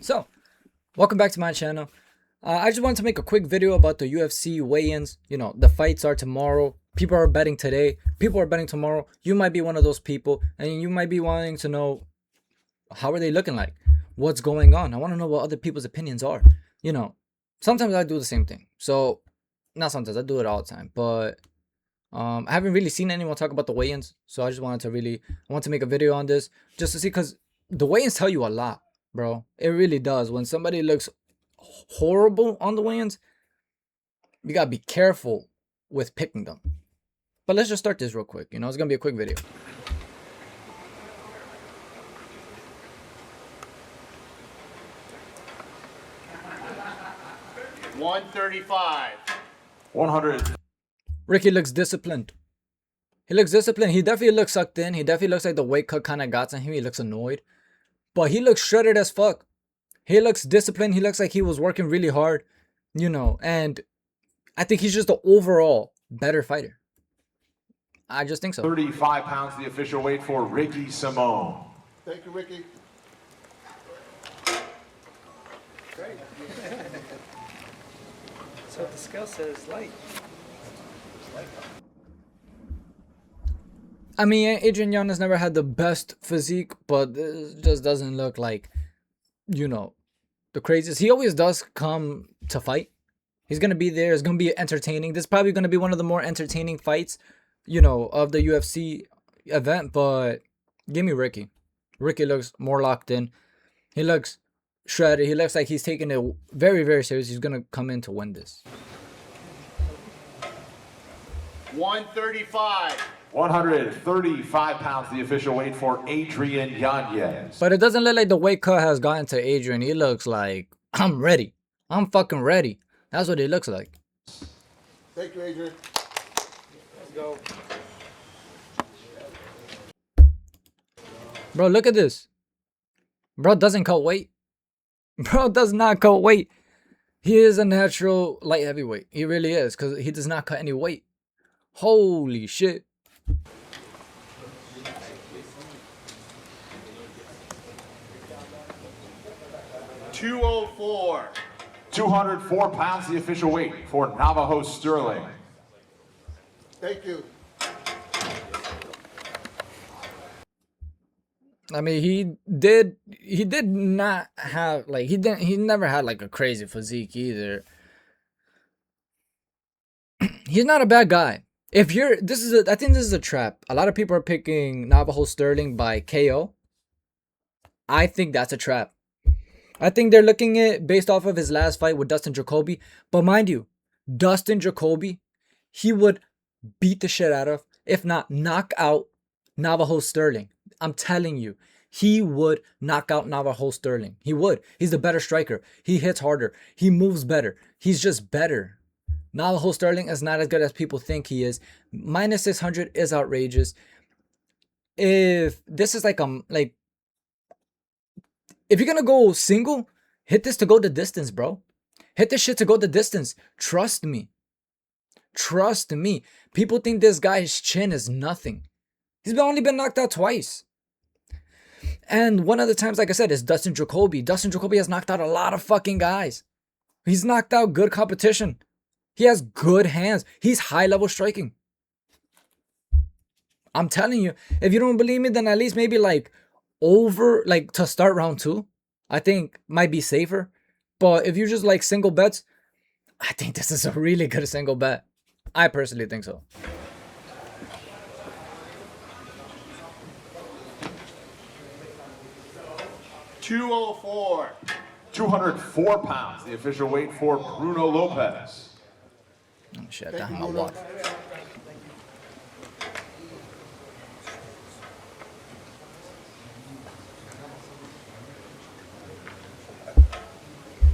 So, welcome back to my channel. I just wanted to make a quick video about the UFC weigh-ins. You know, the fights are tomorrow. People are betting today. People are betting tomorrow. You might be one of those people, and you might be wanting to know, how are they looking like? What's going on? I want to know what other people's opinions are. You know, sometimes I do the same thing. So, not sometimes, I do it all the time. But I haven't really seen anyone talk about the weigh-ins. So I just wanted to I want to make a video on this just to see, because the weigh-ins tell you a lot, bro. It really does. When somebody looks horrible on the weigh-ins, you gotta be careful with picking them. But let's just start this real quick. You know, it's gonna be a quick video. $135. 100. Ricky looks disciplined. He looks disciplined. He definitely looks sucked in. He definitely looks like the weight cut kind of got to him. He looks annoyed. But he looks shredded as fuck. He looks disciplined. He looks like he was working really hard. You know, and I think he's just the overall better fighter. I just think so. 35 pounds, the official weight for Ricky Simone. Thank you, Ricky. Great. So the scale says light. I mean, Adrian Yanez never had the best physique, but this just doesn't look like, you know, the craziest. He always does come to fight. He's going to be there. It's going to be entertaining. This is probably going to be one of the more entertaining fights, you know, of the UFC event. But give me Ricky. Ricky looks more locked in. He looks shredded. He looks like he's taking it very, very serious. He's going to come in to win this. 135. 135 pounds, the official weight for Adrian Yanez. But it doesn't look like the weight cut has gotten to Adrian. He looks like, I'm ready. I'm fucking ready. That's what it looks like. Thank you, Adrian. Let's go. Bro, look at this. Bro doesn't cut weight. Bro does not cut weight. He is a natural light heavyweight. He really is, because he does not cut any weight. Holy shit. $204. 204 pounds, the official weight for Navajo Sterling. Thank you. I mean, he did not have, like, he never had like a crazy physique either. He's not a bad guy. If you're, I think this is a trap. A lot of people are picking Navajo Sterling by KO. I think that's a trap. I think they're looking at it based off of his last fight with Dustin Jacoby. But mind you, Dustin Jacoby, he would beat the shit out of, if not knock out, Navajo Sterling. I'm telling you, he would knock out Navajo Sterling. He would. He's the better striker. He hits harder. He moves better. He's just better. Navajo Sterling is not as good as people think he is. Minus 600 is outrageous. If this is like if you're gonna go single, hit this to go the distance, bro. Hit this shit to go the distance. Trust me. Trust me. People think this guy's chin is nothing. He's only been knocked out twice. And one of the times, like I said, is Dustin Jacoby. Dustin Jacoby has knocked out a lot of fucking guys. He's knocked out good competition. He has good hands. He's high-level striking. I'm telling you, if you don't believe me, then at least maybe like to start round 2, I think might be safer. But if you just like single bets, I think this is a really good single bet. I personally think so. $204. 204 pounds, the official weight for Bruno Lopez. Oh shit, I got my water.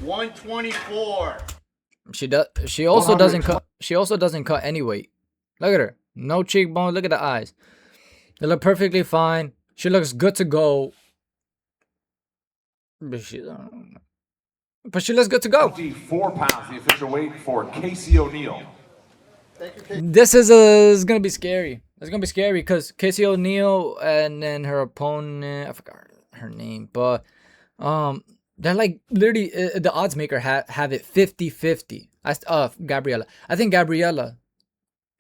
$124. She also doesn't cut. She also doesn't cut any weight. Look at her. No cheekbone. Look at the eyes. They look perfectly fine. She looks good to go. But she looks good to go. 24 pounds, the official weight for Casey O'Neill. Thank you, Casey. This is gonna be scary. It's gonna be scary because Casey O'Neill and then her opponent, I forgot her name, but They're like literally the odds maker have it 50-50. Gabriella. I think Gabriella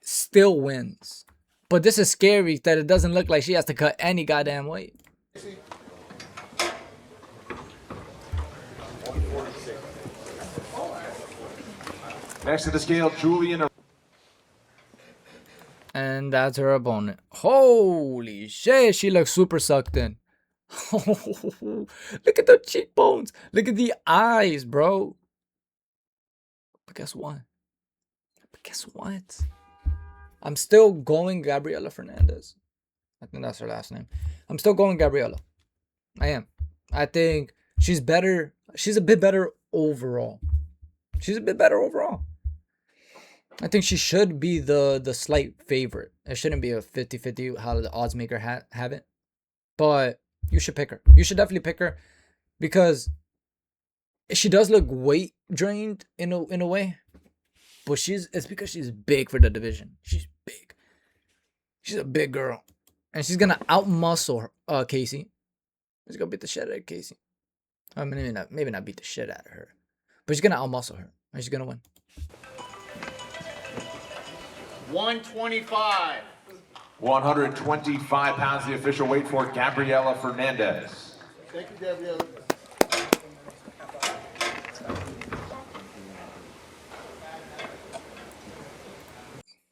still wins. But this is scary that it doesn't look like she has to cut any goddamn weight. Next to the scale, Julian. And that's her opponent. Holy shit, she looks super sucked in. Look at the cheekbones. Look at the eyes, bro. But guess what? I'm still going Gabriela Fernandez. I think that's her last name. I'm still going Gabriela. I am. I think she's better. She's a bit better overall. I think she should be the slight favorite. It shouldn't be a 50-50 how the odds maker have it. But you should pick her. You should definitely pick her because she does look weight drained in a way. But it's because she's big for the division. She's big. She's a big girl. And she's gonna outmuscle Casey. She's gonna beat the shit out of Casey. I mean, maybe not beat the shit out of her. But she's gonna outmuscle her. And she's gonna win. 125. 125 pounds, the official weight for Gabriela Fernandez. Thank you, Gabriella.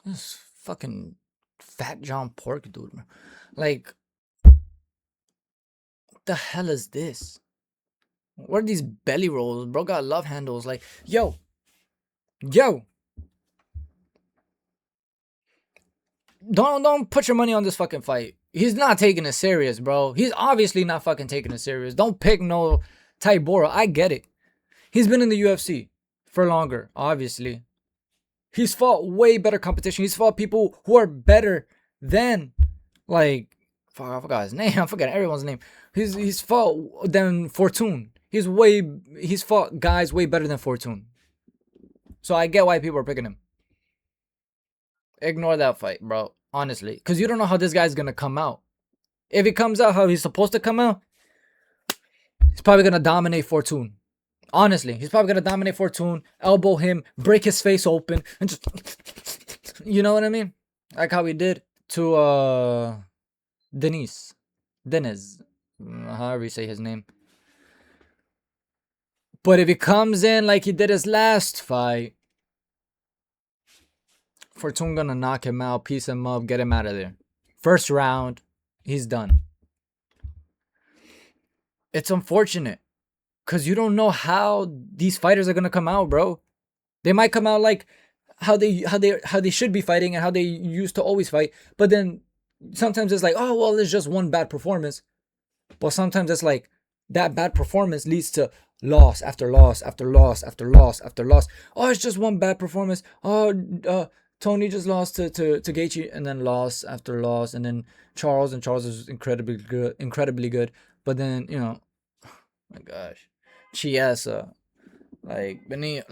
This fucking Fat John Pork dude, man. Like, what the hell is this? What are these belly rolls? Bro got love handles. Like, yo. Don't put your money on this fucking fight. He's not taking it serious, bro. He's obviously not fucking taking it serious. Don't pick no Tybura. I get it. He's been in the UFC for longer, obviously. He's fought way better competition. He's fought people who are better than, like, fuck, I forgot his name. I'm forgetting everyone's name. He's fought than Fortune. He's fought guys way better than Fortune. So I get why people are picking him. Ignore that fight, bro. Honestly. Because you don't know how this guy's going to come out. If he comes out how he's supposed to come out, he's probably going to dominate Fortune. Honestly. He's probably going to dominate Fortune, elbow him, break his face open, and just... You know what I mean? Like how he did to Dennis. However you say his name. But if he comes in like he did his last fight, Fortune gonna knock him out, piece him up, get him out of there. First round, he's done. It's unfortunate. Because you don't know how these fighters are gonna come out, bro. They might come out like how they should be fighting and how they used to always fight. But then sometimes it's like, oh well, it's just one bad performance. But sometimes it's like that bad performance leads to loss after loss after loss after loss after loss. Oh, it's just one bad performance. Oh, Tony just lost to Gaethje and then loss after loss, and then Charles is incredibly good. But then, you know, oh my gosh, Chiesa, like Benio,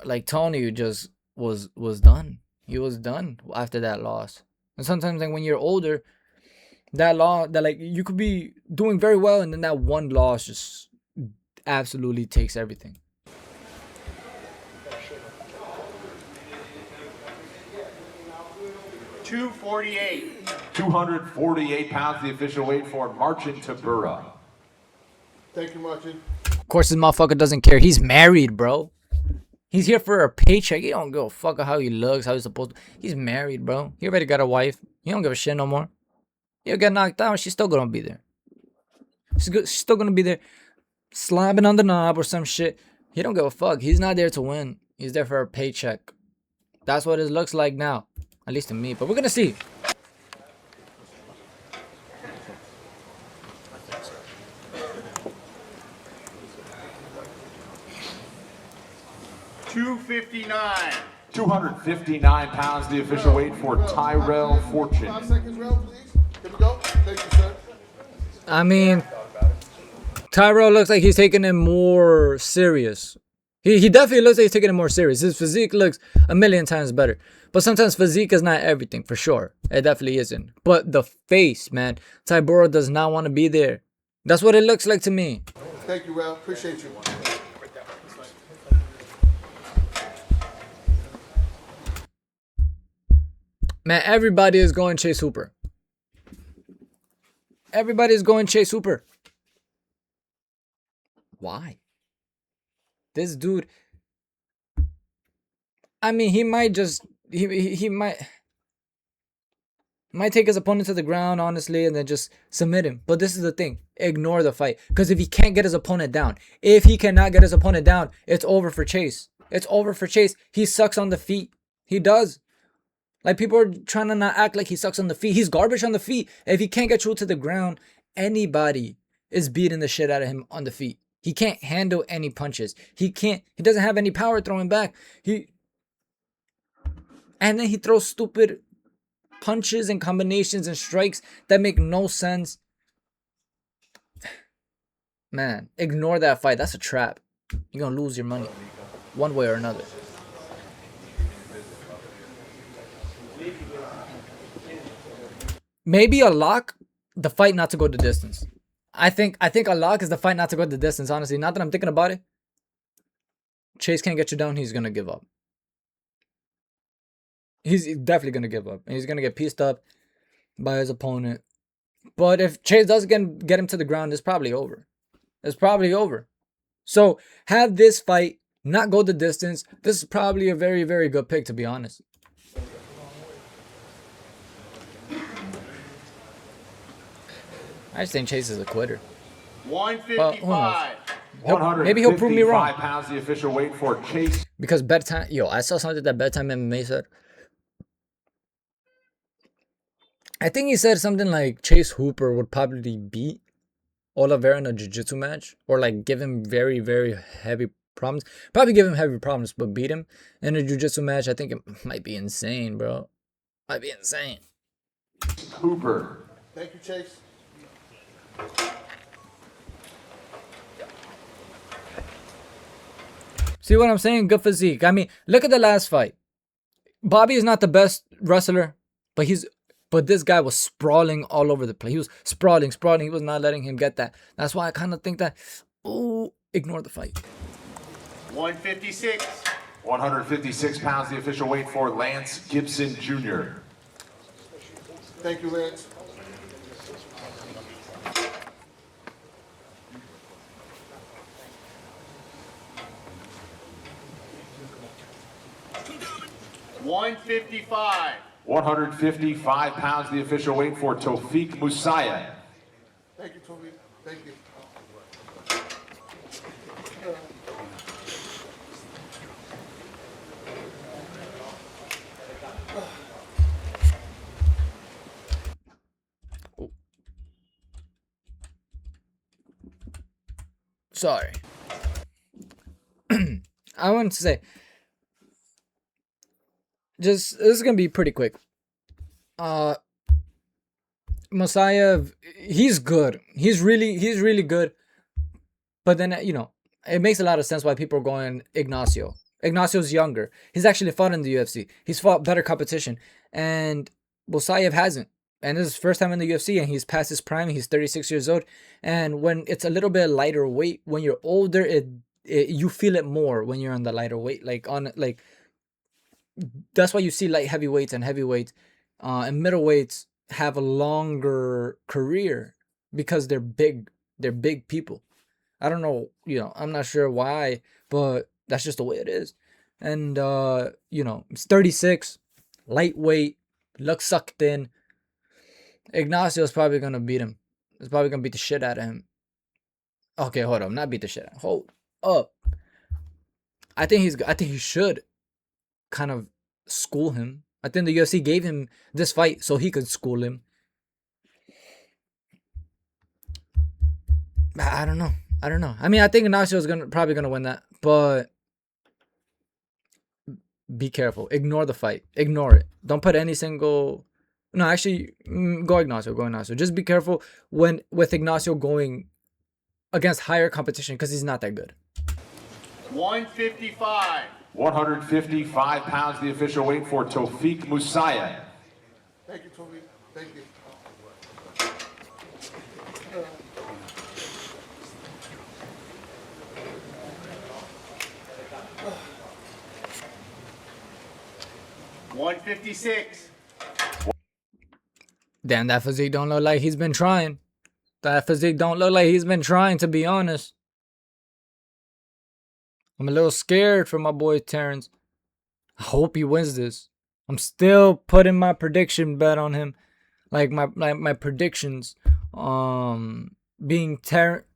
like Tony just was done. He was done after that loss. And sometimes like when you're older, that like you could be doing very well, and then that one loss just absolutely takes everything. 248. 248 pounds, the official weight for Marcin Tybura. Thank you, Marcin. Of course, this motherfucker doesn't care. He's married, bro. He's here for a paycheck. He don't give a fuck how he looks, how he's supposed to. He's married, bro. He already got a wife. He don't give a shit no more. He'll get knocked out. She's still gonna be there. She's still gonna be there, slapping on the knob or some shit. He don't give a fuck. He's not there to win. He's there for a paycheck. That's what it looks like now. At least to me. But we're gonna see. $259. 259 pounds, the official weight for Tyrell Fortune. 5 seconds, Rel, please. Here we go. Thank you, sir. I mean, Tyrell looks like he's taking it more serious. He definitely looks like he's taking it more serious. His physique looks a million times better. But sometimes physique is not everything, for sure. It definitely isn't. But the face, man. Tybura does not want to be there. That's what it looks like to me. Thank you, Rel. Appreciate you. Man, everybody is going Chase Hooper. Everybody is going Chase Hooper. Why? This dude, I mean, he might just he might take his opponent to the ground, honestly, and then just submit him. But this is the thing. Ignore the fight. Because if he can't get his opponent down, if he cannot get his opponent down, it's over for Chase. It's over for Chase. He sucks on the feet. He does. Like, people are trying to not act like he sucks on the feet. He's garbage on the feet. If he can't get you to the ground, anybody is beating the shit out of him on the feet. He can't handle any punches. He doesn't have any power throwing back. And then he throws stupid punches and combinations and strikes that make no sense. Man, ignore that fight. That's a trap. You're gonna lose your money one way or another. Maybe a lock, the fight not to go the distance. I think a lock is the fight not to go the distance, honestly. Not that I'm thinking about it. Chase can't get you down, he's gonna give up. He's definitely gonna give up. And he's gonna get pieced up by his opponent. But if Chase does get him to the ground, it's probably over. It's probably over. So have this fight not go the distance. This is probably a very, very good pick, to be honest. I just think Chase is a quitter. 155. Maybe he'll prove me wrong. 155 pounds, the official weight for Chase. Because bedtime, I saw something that bedtime MMA said. I think he said something like Chase Hooper would probably beat Oliveira in a jiu-jitsu match, or like give him very, very heavy problems. Probably give him heavy problems, but beat him in a jiu-jitsu match. I think it might be insane, bro. Might be insane. Hooper. Thank you, Chase. See what I'm saying? Good physique. I mean, look at the last fight. Bobby is not the best wrestler, but this guy was sprawling all over the place. He was sprawling. He was not letting him get that. That's why I kind of think that, ignore the fight. 156. 156 pounds, the official weight for Lance Gibson Jr. Thank you, Lance. $155. 155 pounds, the official weight for Tofik Musaya. Thank you, Toby. Thank you. Sorry. I want to say, this is gonna be pretty quick. Messiah, he's good. He's really good. But then, it makes a lot of sense why people are going Ignacio. Ignacio's younger. He's actually fought in the UFC. He's fought better competition. And Mosayev hasn't. And this is his first time in the UFC, and he's past his prime. He's 36 years old. And when it's a little bit lighter weight, when you're older, you feel it more when you're on the lighter weight. That's why you see light heavyweights and heavyweights and middleweights have a longer career, because they're big people. I don't know, I'm not sure why, but that's just the way it is. And it's 36, lightweight, looks sucked in. Ignacio's probably gonna beat him. He's probably gonna beat the shit out of him. Okay, hold up, not beat the shit out. Hold up. I think he should kind of school him. I think the UFC gave him this fight so he could school him. I don't know. I mean, I think Ignacio is probably gonna win that, but be careful. Ignore the fight. Ignore it. Don't put any single. No, actually, go Ignacio. Just be careful with Ignacio going against higher competition, because he's not that good. 155. 155 pounds, the official weight for Tofik Musaya. Thank you, Toby. Thank you. 156. Damn, that physique don't look like he's been trying. That physique don't look like he's been trying, to be honest. I'm a little scared for my boy Terrence. I hope he wins this. I'm still putting my prediction bet on him. Like my predictions being Terrence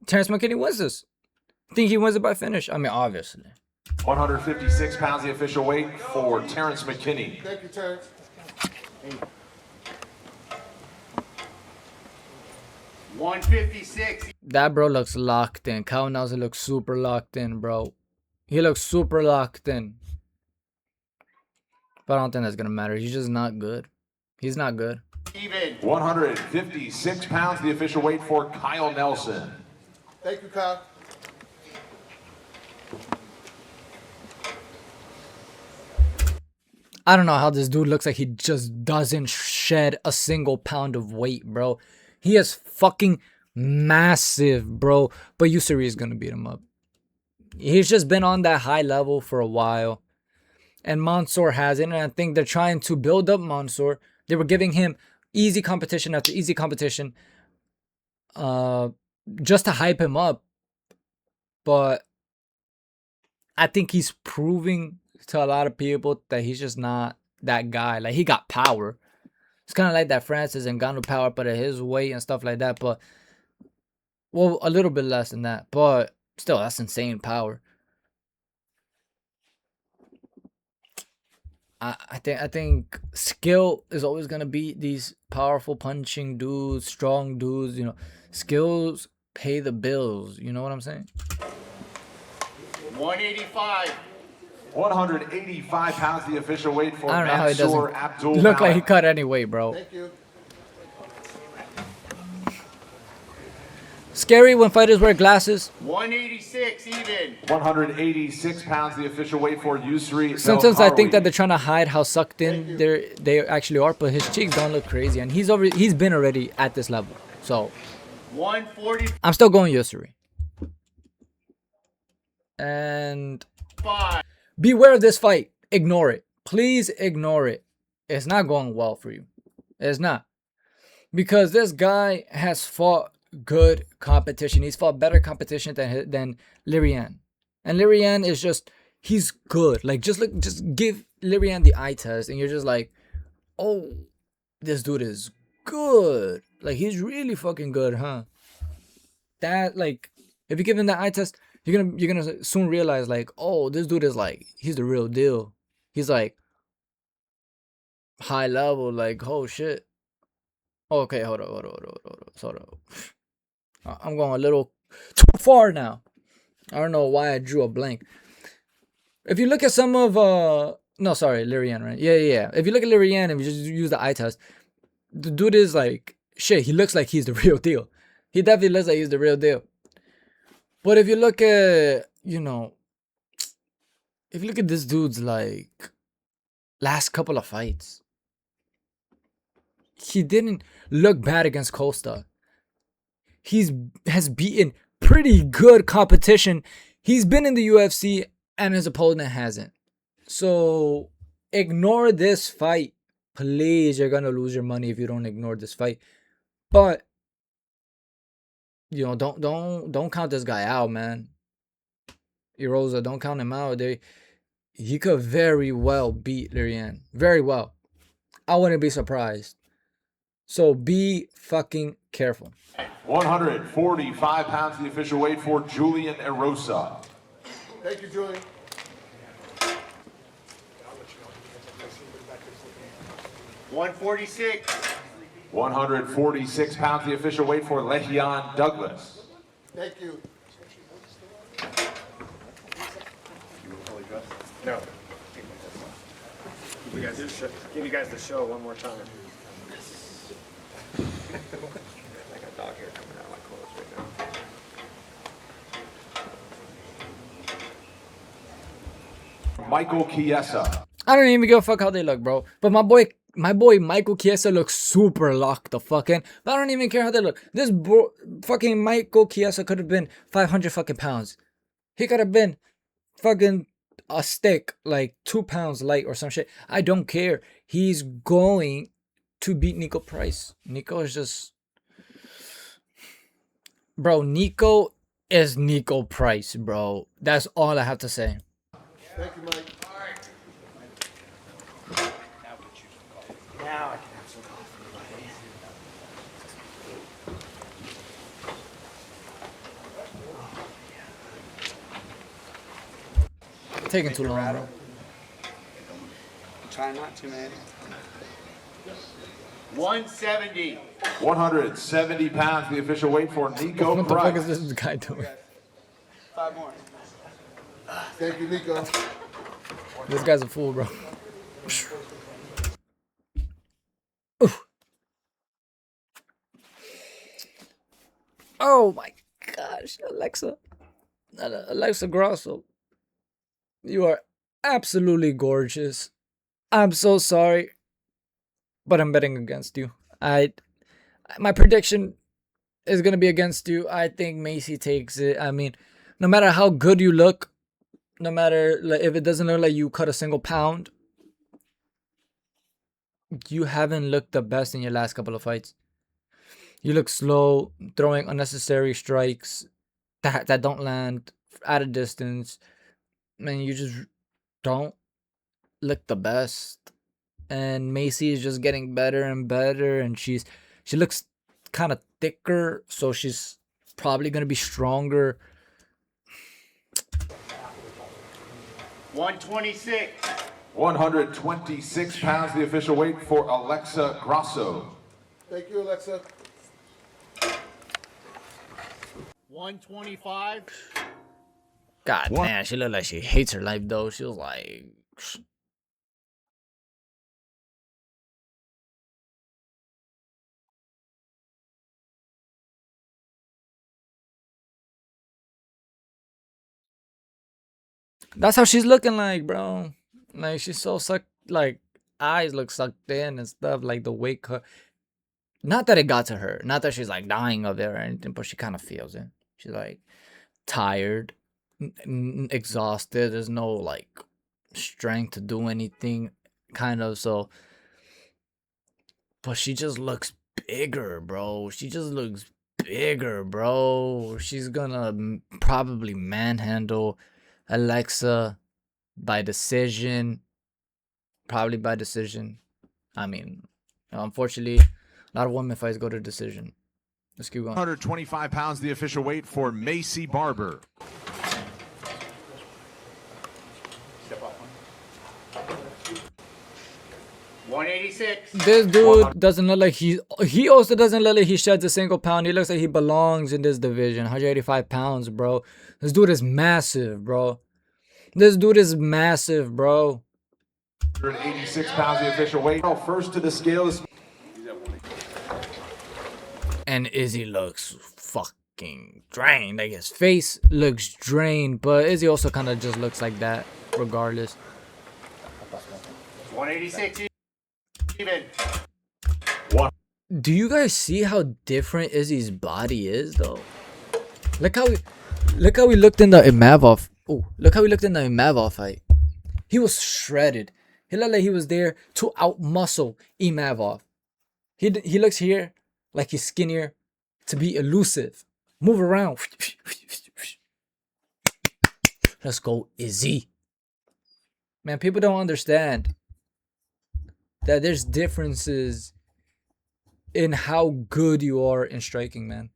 McKinney wins this. I think he wins it by finish. I mean, obviously. 156 pounds the official weight for Terrence McKinney. Thank you, Terrence. 156. That bro looks locked in. Kyle Nelson looks super locked in, bro. He looks super locked in. But I don't think that's gonna matter. He's just not good. He's not good. Even. 156 pounds the official weight for Kyle Nelson. Thank you, Kyle. I don't know how this dude looks like he just doesn't shed a single pound of weight, bro. He is fucking massive, bro. But Yousri is gonna beat him up. He's just been on that high level for a while. And Mansoor hasn't. And I think they're trying to build up Mansoor. They were giving him easy competition after easy competition. Just to hype him up. But I think he's proving to a lot of people that he's just not that guy. Like, he got power. It's kind of like that Francis Ngannou power, but at his weight and stuff like that. But, well, a little bit less than that. But still, that's insane power. I think skill is always gonna beat these powerful punching dudes, strong dudes. You know, skills pay the bills. You know what I'm saying? 185. 185 pounds the official weight for I don't know how he Mansoor doesn't Abdul look like he Malik. cut any weight, bro. Thank you. Scary when fighters wear glasses. 186 even. 186 pounds the official weight for Yousri. Sometimes I think that ML. they're trying to hide how sucked in they actually are, but his cheeks don't look crazy, and he's been already at this level. So 145. I'm still going Yousri. And beware of this fight. Ignore it. Please ignore it. It's not going well for you. It's not. Because this guy has fought good competition. He's fought better competition than Lerryan. And Lerryan is just, he's good. Like, just give Lerryan the eye test and you're just like, oh, this dude is good. Like, he's really fucking good, huh? That, like, if you give him the eye test, you're gonna soon realize, like, oh, this dude is like, he's the real deal. He's like high level, like, oh shit. Okay, hold up. I'm going a little too far now. I don't know why I drew a blank. If you look at some of no, sorry, Lerryan, right? Yeah. If you look at Lerryan and you just use the eye test, the dude is like, shit, he looks like he's the real deal. He definitely looks like he's the real deal. But if you look at, you know, if you look at this dude's, like, last couple of fights, he didn't look bad against Costa. Has beaten pretty good competition. He's been in the UFC and his opponent hasn't. So ignore this fight. Please, you're gonna lose your money if you don't ignore this fight. But you know, don't count this guy out, man. Erosa, don't count him out. He could very well beat Lerryan. Very well. I wouldn't be surprised. So be fucking careful. 145 pounds the official weight for Julian Erosa. Thank you, Julian. $146. 146 pounds the official weight for Lerryan Douglas. Thank you. No. Give you guys the show one more time. I got a dog hair coming out of my clothes right now. Michael Chiesa. I don't even give a fuck how they look, bro. But my boy Michael Chiesa looks super locked the fuck in. But I don't even care how they look. This fucking Michael Chiesa could have been 500 fucking pounds. He could have been fucking a stick like 2 pounds light or some shit. I don't care. He's going to beat Nico Price. Nico is just, bro. Nico is Nico Price, bro. That's all I have to say. Thank you, Mike. Now I can have some coffee, Taking too long, bro. Try not to, man. 170. 170 pounds, the official weight for Nico What the fuck is Price. this guy doing? 5 more. Thank you, Nico. This guy's a fool, bro. Oof. Oh my gosh, Alexa Grosso, you are absolutely gorgeous. I'm so sorry, but I'm betting against you. My prediction is gonna be against you. I think Macy takes it. I mean, no matter how good you look, no matter if it doesn't look like you cut a single pound, you haven't looked the best in your last couple of fights. You look slow, throwing unnecessary strikes that don't land at a distance. Man, you just don't look the best. And Macy is just getting better and better, and she looks kind of thicker, so she's probably gonna be stronger. 126. 126 pounds, the official weight for Alexa Grosso. Thank you, Alexa. 125. God man, she looked like she hates her life though. She was like, that's how she's looking like, bro. Like she's so sucked, like eyes look sucked in and stuff. Like the weight cut. Not that it got to her. Not that she's like dying of it or anything, but she kind of feels it. She's like tired, exhausted. There's no like strength to do anything, kind of. So, but she just looks bigger, bro. She just looks bigger, bro. She's gonna probably manhandle Alexa by decision. Probably by decision. I mean, unfortunately, a lot of women fights go to decision. Let's keep going. 125 pounds, the official weight for Macy Barber. Step up. 186. This dude doesn't look like he also doesn't look like he sheds a single pound. He looks like he belongs in this division. 185 pounds, bro. This dude is massive, bro. This dude is massive, bro. 186 pounds, the official weight. First to the scale is And Izzy looks fucking drained. Like his face looks drained, but Izzy also kind of just looks like that regardless. 186 even. Do you guys see how different Izzy's body is though? Look how he looked in the Imavov. Oh, look how he looked in the Imavov fight. He was shredded. He looked like he was there to outmuscle Imavov. He looks here like he's skinnier to be elusive. Move around. Let's go, Izzy. Man, people don't understand that there's differences in how good you are in striking, man.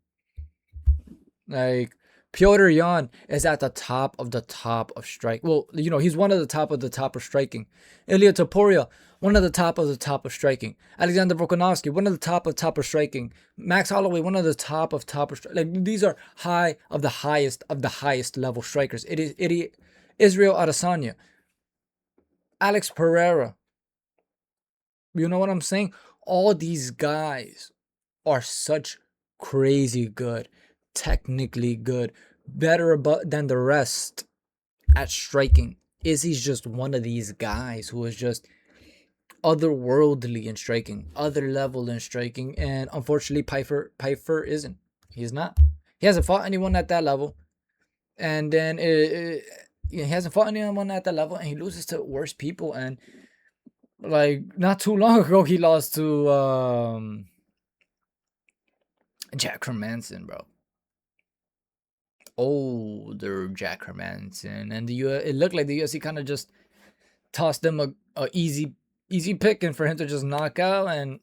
Like, Piotr Jan is at the top of strike. Well, you know, he's one of the top of striking. Ilya Topuria, one of the top of striking. Alexander Volkanovski, one of the top of striking. Max Holloway, one of the top of striking. Like, these are high of the highest level strikers. It is Israel Adesanya, Alex Pereira. You know what I'm saying? All these guys are such crazy good, technically good, better than the rest at striking. Izzy's just one of these guys who is just otherworldly in striking, other level in striking, and unfortunately Pyfer isn't. He's not. He hasn't fought anyone at that level. And then he hasn't fought anyone at that level, and he loses to worse people. And like not too long ago, he lost to Jack Hermanson, bro. Older Jack Hermanson, and it looked like the UFC kind of just tossed him a easy picking for him to just knock out. And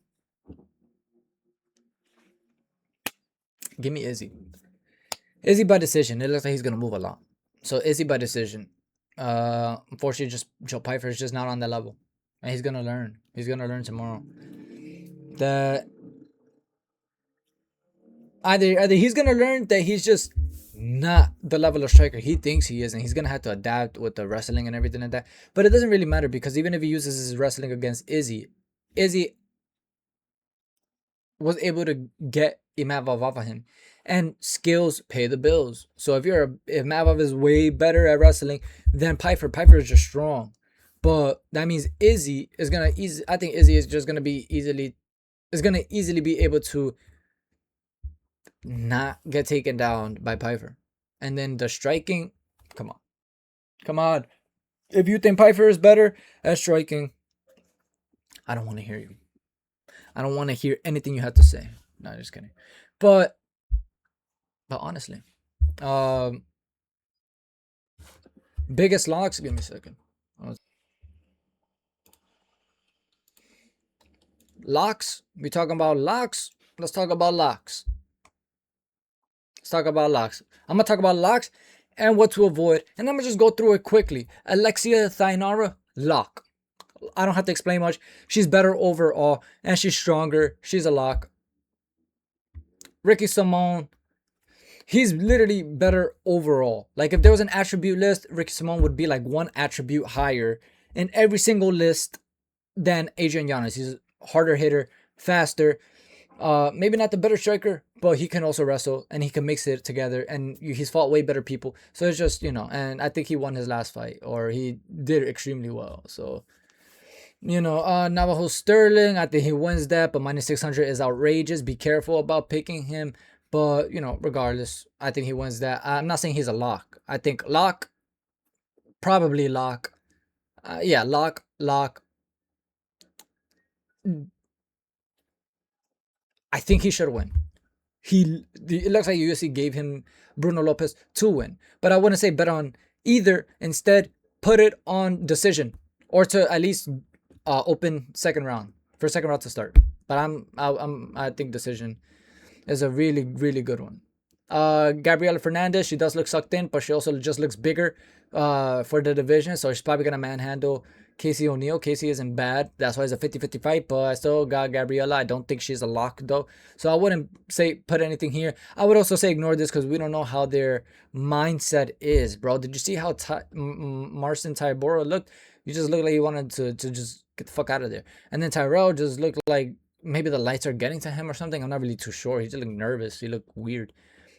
give me Izzy by decision. It looks like he's gonna move a lot. So Izzy by decision. Unfortunately, just Joe Pyfer is just not on that level, and he's gonna learn. He's gonna learn tomorrow. Either he's gonna learn that he's just not the level of striker he thinks he is, and he's gonna have to adapt with the wrestling and everything like that. But it doesn't really matter, because even if he uses his wrestling against Izzy was able to get Imavov off of him, and skills pay the bills. So if Imavov is way better at wrestling than Pyfer is just strong. But that means Izzy is gonna I think Izzy is just gonna be easily be able to not get taken down by Pyfer. And then the striking, come on. If you think Pyfer is better at striking, I don't want to hear you. I don't want to hear anything you have to say. No, just kidding. But honestly, biggest locks. Give me a second. Locks. We talking about locks. Let's talk about locks. I'm gonna talk about locks and what to avoid, and I'm gonna just go through it quickly. Alexia Thainara, lock. I don't have to explain much. She's better overall, and she's stronger. She's a lock. Ricky Simone, he's literally better overall. Like, if there was an attribute list, Ricky Simone would be like one attribute higher in every single list than Adrian Yanez. He's a harder hitter, faster. Maybe not the better striker, but he can also wrestle, and he can mix it together, and he's fought way better people. So it's just, and I think he won his last fight, or he did extremely well. So, Navajo Sterling, I think he wins that, but minus 600 is outrageous. Be careful about picking him. But, regardless, I think he wins that. I'm not saying he's a lock. I think lock, probably lock. Yeah, lock. I think he should win. It looks like UFC gave him Bruno Lopez to win, but I wouldn't say bet on either. Instead, put it on decision, or to at least open second round to start. But I think decision is a really, really good one. Gabriela Fernandez, she does look sucked in, but she also just looks bigger for the division, so she's probably gonna manhandle Casey O'Neill. Casey isn't bad. That's why it's a 50-50 fight, but I still got Gabriela. I don't think she's a lock, though. So I wouldn't say put anything here. I would also say ignore this, because we don't know how their mindset is, bro. Did you see how Marcin Tybura looked? You just looked like he wanted to just get the fuck out of there. And then Tyrell just looked like maybe the lights are getting to him or something. I'm not really too sure. He just looked nervous. He looked weird.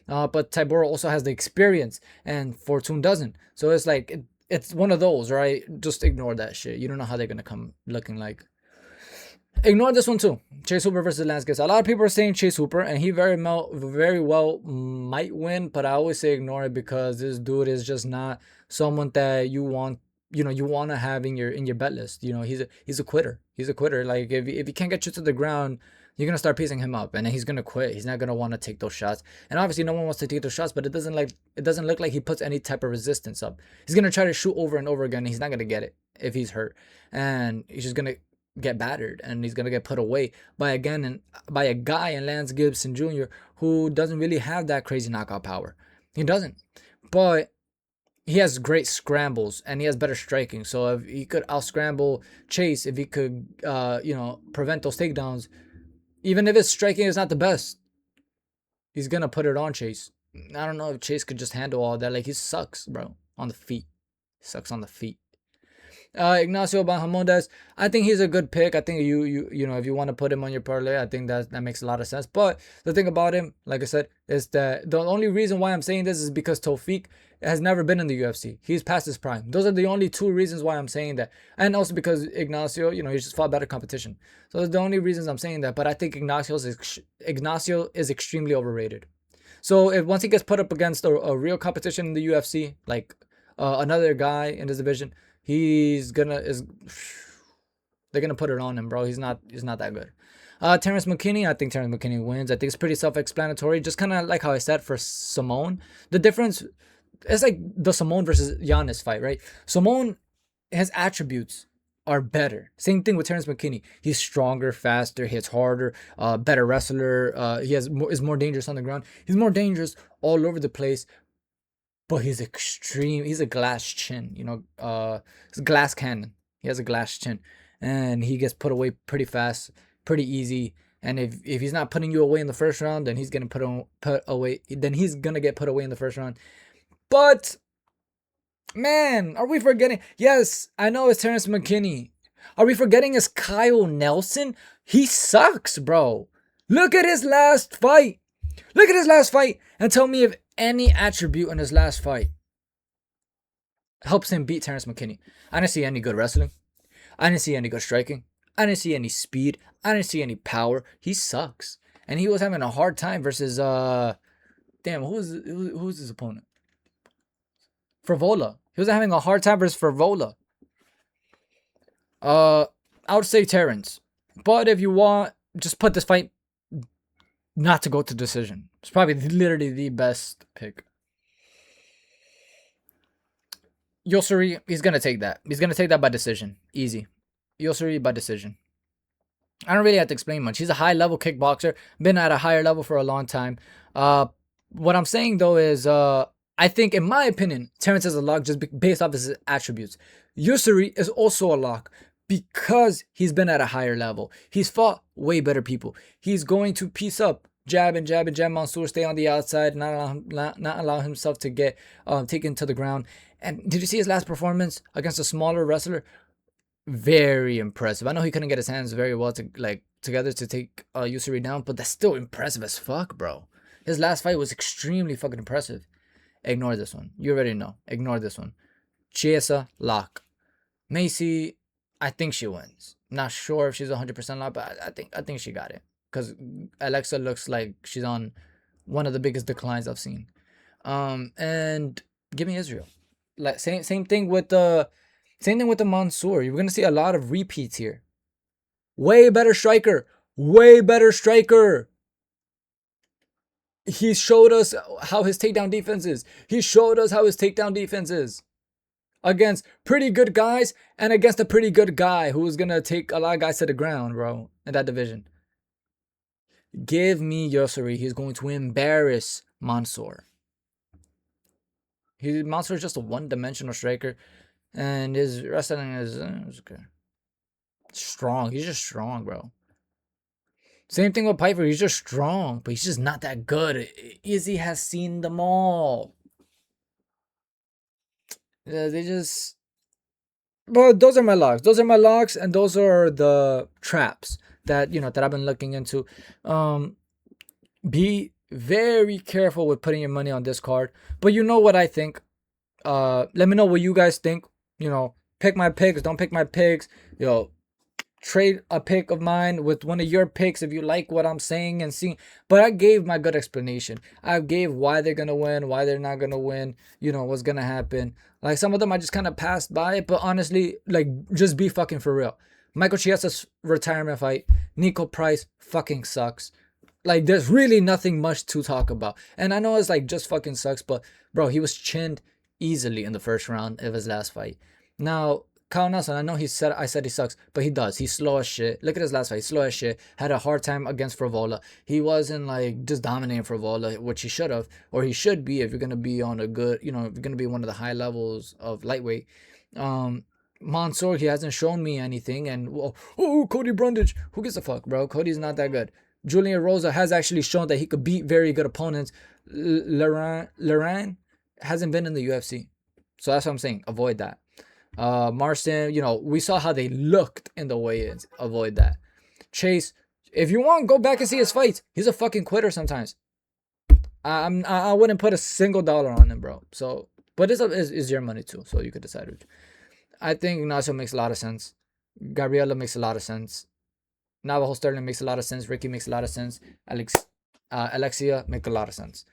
But Tybura also has the experience, and Fortune doesn't. So it's like... It's one of those, right? Just ignore that shit. You don't know how they're going to come looking like. Ignore this one too. Chase Hooper versus Lance Gibbs. A lot of people are saying Chase Hooper, and he very well might win, but I always say ignore it, because this dude is just not someone that you want to have in your bet list. He's a quitter. He's a quitter. Like, if he can't get you to the ground, you're going to start piecing him up, and then he's going to quit. He's not going to want to take those shots. And obviously no one wants to take those shots, but it doesn't look like he puts any type of resistance up. He's going to try to shoot over and over again, and he's not going to get it if he's hurt. And he's just going to get battered, and he's going to get put away by a guy in Lance Gibson Jr. who doesn't really have that crazy knockout power. He doesn't. But he has great scrambles, and he has better striking. So if he could out-scramble Chase, if he could prevent those takedowns, even if his striking is not the best, he's going to put it on Chase. I don't know if Chase could just handle all that. Like, he sucks, bro, on the feet. He sucks on the feet. Ignacio Bahamondes, I think he's a good pick. I think if you want to put him on your parlay, I think that makes a lot of sense. But the thing about him, like I said, is that the only reason why I'm saying this is because Tofik has never been in the UFC. He's past his prime. Those are the only two reasons why I'm saying that. And also because Ignacio, he just fought better competition. So that's the only reasons I'm saying that. But I think Ignacio is extremely overrated. So once he gets put up against a real competition in the UFC, like another guy in this division, they're gonna put it on him, bro. He's not that good. Terrence McKinney, I think Terrence McKinney wins. I think it's pretty self-explanatory. Just kind of like how I said for Simone. The difference, it's like the Simone versus Giannis fight, right? Simone, his attributes are better. Same thing with Terrence McKinney. He's stronger, faster, hits harder, better wrestler. Is more dangerous on the ground. He's more dangerous all over the place. But he's extreme. He's a glass chin, it's a glass cannon. He has a glass chin, and he gets put away pretty fast, pretty easy. And if he's not putting you away in the first round, then he's gonna he's gonna get put away in the first round. But man, are we forgetting? Yes, I know it's Terrence McKinney. Are we forgetting it's Kyle Nelson? He sucks, bro. Look at his last fight. Look at his last fight and tell me if any attribute in his last fight helps him beat Terrence McKinney. I didn't see any good wrestling. I didn't see any good striking. I didn't see any speed. I didn't see any power. He sucks. And he was having a hard time versus who's his opponent? Frivola. He was having a hard time versus Frivola. I would say Terrence. But if you want, just put this fight not to go to decision. It's probably literally the best pick. Yousri, he's going to take that. He's going to take that by decision. Easy. Yousri by decision. I don't really have to explain much. He's a high-level kickboxer. Been at a higher level for a long time. What I'm saying, though, is I think, in my opinion, Terrence is a lock just based off his attributes. Yousri is also a lock because he's been at a higher level. He's fought way better people. He's going to piece up, jab and jab and jab Mansour, stay on the outside, not allow himself to get taken to the ground. And did you see his last performance against a smaller wrestler? Very impressive. I know he couldn't get his hands very well together to take Yousri down, but that's still impressive as fuck, bro. His last fight was extremely fucking impressive. Ignore this one. You already know. Ignore this one. Chiesa, lock. Macy, I think she wins. Not sure if she's 100% lock, but I think she got it. Because Alexa looks like she's on one of the biggest declines I've seen. And give me Israel. Like same thing with the Mansour. You're gonna see a lot of repeats here. Way better striker. Way better striker. He showed us how his takedown defense is. He showed us how his takedown defense is. Against pretty good guys and against a pretty good guy who was going to take a lot of guys to the ground, bro, in that division. Give me Yousri. He's going to embarrass Mansour. Mansour is just a one-dimensional striker. And his wrestling is okay. Strong. He's just strong, bro. Same thing with Piper. He's just strong, but he's just not that good. Izzy has seen them all. But those are my locks. Those are my locks, and those are the traps that that I've been looking into. Be very careful with putting your money on this card. But you know what I think. Let me know what you guys think. Pick my picks. Don't pick my picks. Trade a pick of mine with one of your picks if you like what I'm saying and seeing. But I gave my good explanation. I gave why they're gonna win, why they're not gonna win, what's gonna happen. Like some of them I just kind of passed by, but honestly, just be fucking for real. Michael Chiesa's retirement fight, Nico Price fucking sucks. There's really nothing much to talk about. And I know it's just fucking sucks, but bro, he was chinned easily in the first round of his last fight. Now, Kyle Nelson, I know I said he sucks, but he does. He's slow as shit. Look at his last fight. He's slow as shit. Had a hard time against Frivola. He wasn't just dominating Frivola, which he should have, or he should be if you're gonna be on a good, if you're gonna be one of the high levels of lightweight. Mansour, he hasn't shown me anything, and Cody Brundage, who gives a fuck, bro? Cody's not that good. Julian Rosa has actually shown that he could beat very good opponents. Lerryan hasn't been in the UFC, so that's what I'm saying. Avoid that. Marcin, we saw how they looked in the weigh-ins. Avoid that. Chase, if you want, go back and see his fights. He's a fucking quitter sometimes. I wouldn't put a single dollar on him, bro. So, but it's your money too, so you could decide which. I think Ignacio makes a lot of sense. Gabriela makes a lot of sense. Navajo Sterling makes a lot of sense. Ricky makes a lot of sense. Alexia makes a lot of sense.